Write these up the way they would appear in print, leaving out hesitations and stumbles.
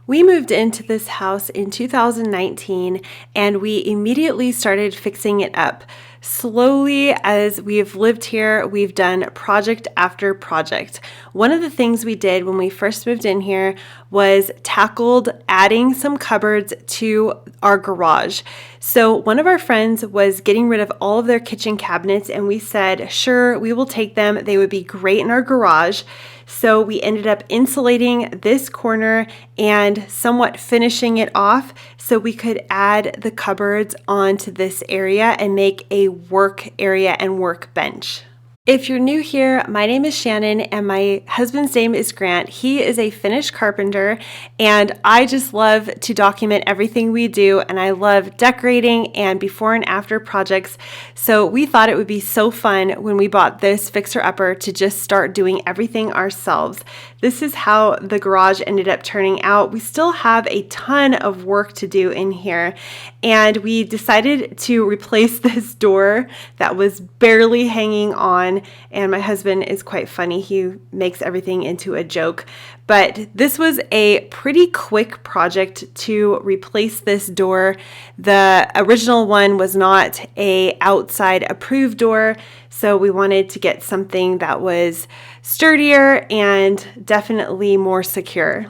We moved into this house in 2019 and we immediately started fixing it up. Slowly, as we've lived here, we've done project after project. One of the things we did when we first moved in here was tackled adding some cupboards to our garage. So one of our friends was getting rid of all of their kitchen cabinets and we said, sure, we will take them. They would be great in our garage. So we ended up insulating this corner and somewhat finishing it off so we could add the cupboards onto this area and make a work area and workbench. If you're new here, my name is Shannon and my husband's name is Grant. He is a Finnish carpenter and I just love to document everything we do, and I love decorating and before and after projects. So we thought it would be so fun when we bought this fixer-upper to just start doing everything ourselves. This is how the garage ended up turning out. We still have a ton of work to do in here, and we decided to replace this door that was barely hanging on. And my husband is quite funny. He makes everything into a joke. But this was a pretty quick project to replace this door. The original one was not an outside approved door, so we wanted to get something that was sturdier and definitely more secure.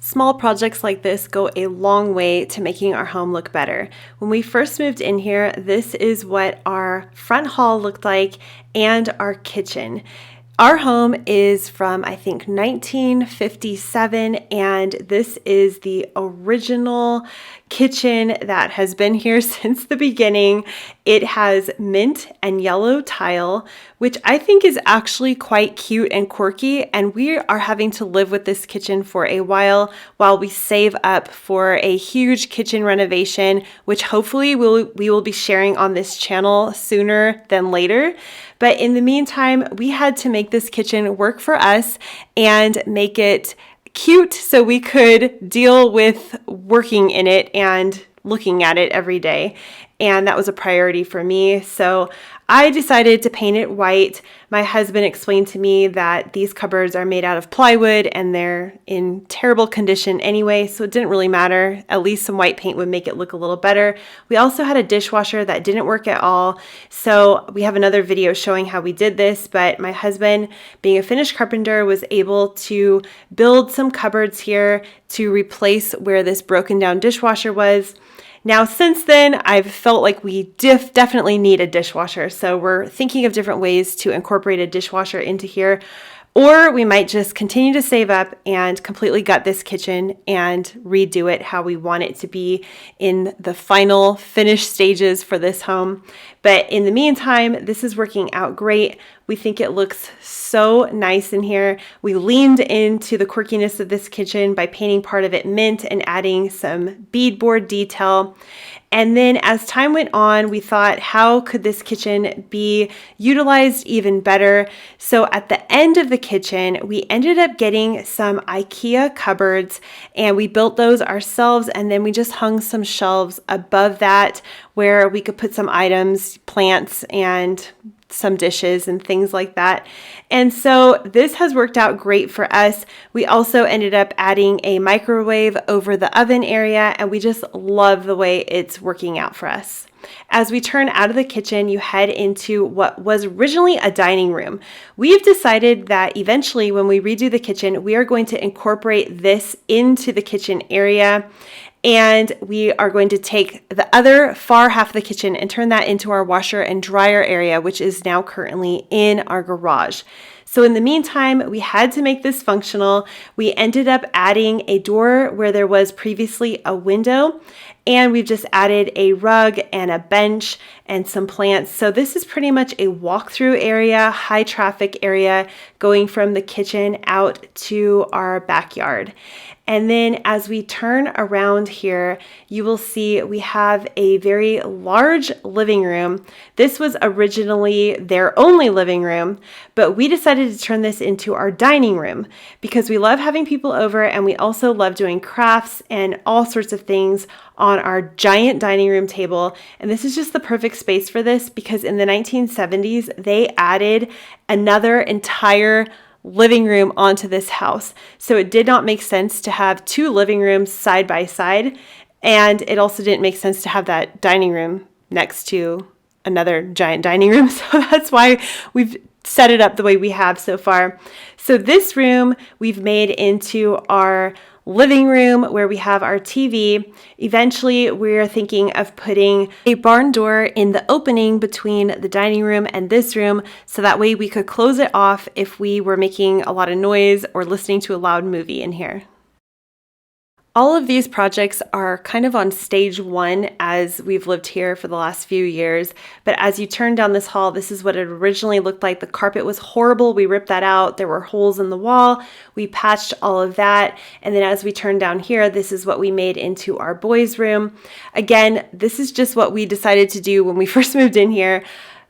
Small projects like this go a long way to making our home look better. When we first moved in here, this is what our front hall looked like and our kitchen. Our home is from, I think, 1957, and this is the original kitchen that has been here since the beginning. It has mint and yellow tile, which I think is actually quite cute and quirky, and we are having to live with this kitchen for a while we save up for a huge kitchen renovation, which hopefully we will be sharing on this channel sooner than later. But in the meantime, we had to make this kitchen work for us and make it cute so we could deal with working in it and looking at it every day. And that was a priority for me. So I decided to paint it white. My husband explained to me that these cupboards are made out of plywood and they're in terrible condition anyway, so it didn't really matter. At least some white paint would make it look a little better. We also had a dishwasher that didn't work at all, so we have another video showing how we did this, but my husband, being a Finnish carpenter, was able to build some cupboards here to replace where this broken down dishwasher was. Now, since then, I've felt like we definitely need a dishwasher. So we're thinking of different ways to incorporate a dishwasher into here. Or we might just continue to save up and completely gut this kitchen and redo it how we want it to be in the final finished stages for this home. But in the meantime, this is working out great. We think it looks so nice in here. We leaned into the quirkiness of this kitchen by painting part of it mint and adding some beadboard detail. And then as time went on, we thought, how could this kitchen be utilized even better? So at the end of the kitchen, we ended up getting some IKEA cupboards and we built those ourselves. And then we just hung some shelves above that where we could put some items, plants, and some dishes and things like that. And so this has worked out great for us. We also ended up adding a microwave over the oven area, and we just love the way it's working out for us. As we turn out of the kitchen, you head into what was originally a dining room. We've decided that eventually when we redo the kitchen, we are going to incorporate this into the kitchen area. And we are going to take the other far half of the kitchen and turn that into our washer and dryer area, which is now currently in our garage. So in the meantime, we had to make this functional. We ended up adding a door where there was previously a window, and we've just added a rug and a bench and some plants. So this is pretty much a walkthrough area, high traffic area, going from the kitchen out to our backyard. And then as we turn around here, you will see we have a very large living room. This was originally their only living room, but we decided to turn this into our dining room because we love having people over and we also love doing crafts and all sorts of things on our giant dining room table. And this is just the perfect space for this because in the 1970s, they added another entire living room onto this house. So it did not make sense to have two living rooms side by side. And it also didn't make sense to have that dining room next to another giant dining room. So that's why we've set it up the way we have so far. So this room we've made into our living room where we have our TV. Eventually, we're thinking of putting a barn door in the opening between the dining room and this room, so that way we could close it off if we were making a lot of noise or listening to a loud movie in here. All of these projects are kind of on stage one as we've lived here for the last few years. But as you turn down this hall, this is what it originally looked like. The carpet was horrible. We ripped that out. There were holes in the wall. We patched all of that. And then as we turn down here, this is what we made into our boys' room. Again, this is just what we decided to do when we first moved in here.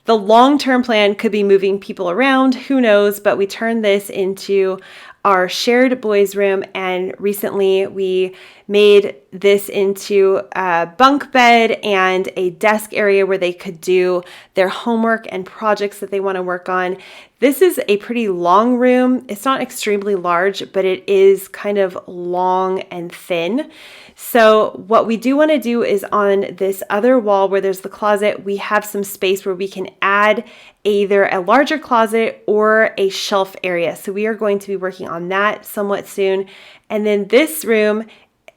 The long-term plan could be moving people around, who knows, but we turned this into our shared boys' room, and recently we made this into a bunk bed and a desk area where they could do their homework and projects that they want to work on. This is a pretty long room. It's not extremely large, but it is kind of long and thin. So what we do want to do is on this other wall where there's the closet, we have some space where we can add either a larger closet or a shelf area. So we are going to be working on that somewhat soon. And then this room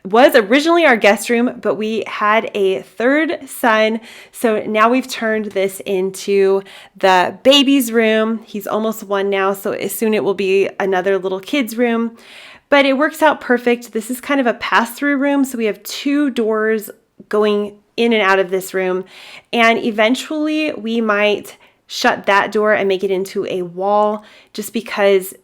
was originally our guest room, but we had a third son. So now we've turned this into the baby's room. He's almost one now, so soon it will be another little kid's room. But it works out perfect. This is kind of a pass-through room. So we have two doors going in and out of this room. And eventually we might shut that door and make it into a wall, just because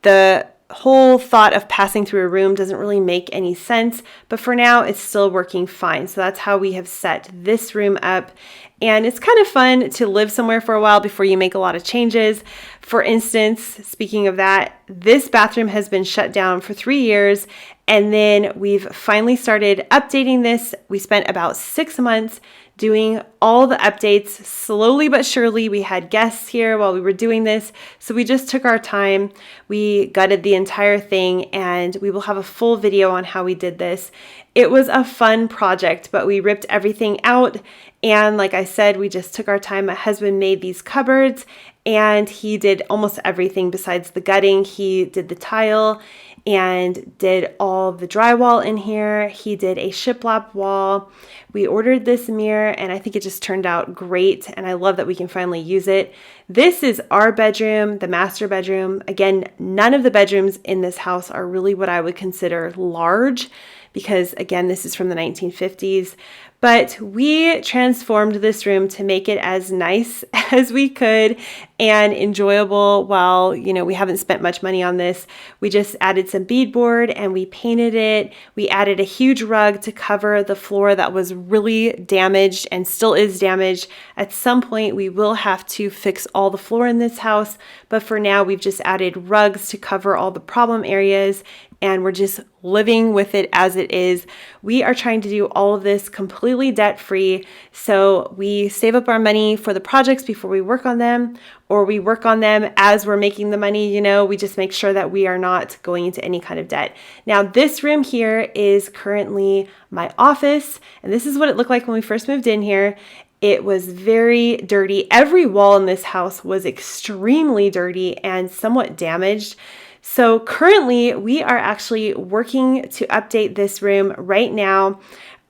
the whole thought of passing through a room doesn't really make any sense. But for now, it's still working fine. So that's how we have set this room up. And it's kind of fun to live somewhere for a while before you make a lot of changes. For instance, speaking of that, this bathroom has been shut down for 3 years. And then we've finally started updating this. We spent about 6 months doing all the updates slowly but surely. We had guests here while we were doing this, so we just took our time. We gutted the entire thing, and we will have a full video on how we did this. It was a fun project, but we ripped everything out, and like I said, we just took our time. My husband made these cupboards, and he did almost everything besides the gutting. He did the tile and did all the drywall in here. He did a shiplap wall. We ordered this mirror, and I think it just turned out great, and I love that we can finally use it. This is our bedroom, the master bedroom. Again, none of the bedrooms in this house are really what I would consider large, because again, this is from the 1950s. But we transformed this room to make it as nice as we could and enjoyable while, we haven't spent much money on this. We just added some beadboard and we painted it. We added a huge rug to cover the floor that was really damaged and still is damaged. At some point, we will have to fix all the floor in this house, but for now, we've just added rugs to cover all the problem areas, and we're just living with it as it is. We are trying to do all of this completely debt-free, so we save up our money for the projects before we work on them, or we work on them as we're making the money. We just make sure that we are not going into any kind of debt. Now, this room here is currently my office, and this is what it looked like when we first moved in here. It was very dirty. Every wall in this house was extremely dirty and somewhat damaged. So currently we are actually working to update this room right now.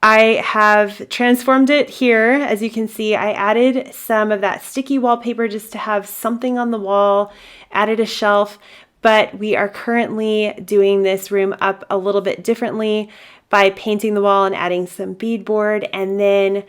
I have transformed it here. As you can see, I added some of that sticky wallpaper just to have something on the wall, added a shelf, but we are currently doing this room up a little bit differently by painting the wall and adding some beadboard, and then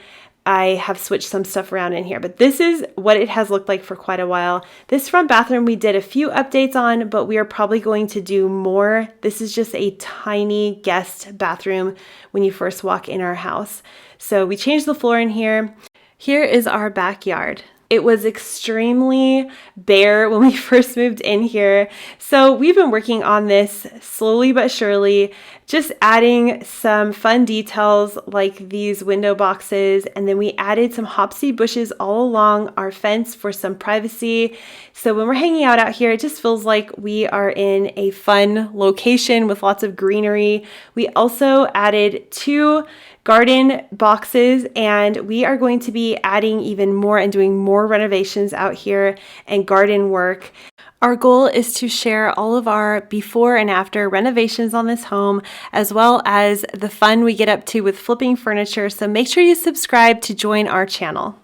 I have switched some stuff around in here, but this is what it has looked like for quite a while. This front bathroom we did a few updates on, but we are probably going to do more. This is just a tiny guest bathroom when you first walk in our house. So we changed the floor in here. Here is our backyard. It was extremely bare when we first moved in here. So we've been working on this slowly but surely, just adding some fun details like these window boxes. And then we added some hopsy bushes all along our fence for some privacy. So when we're hanging out here, it just feels like we are in a fun location with lots of greenery. We also added 2 garden boxes, and we are going to be adding even more and doing more renovations out here and garden work. Our goal is to share all of our before and after renovations on this home, as well as the fun we get up to with flipping furniture. So make sure you subscribe to join our channel.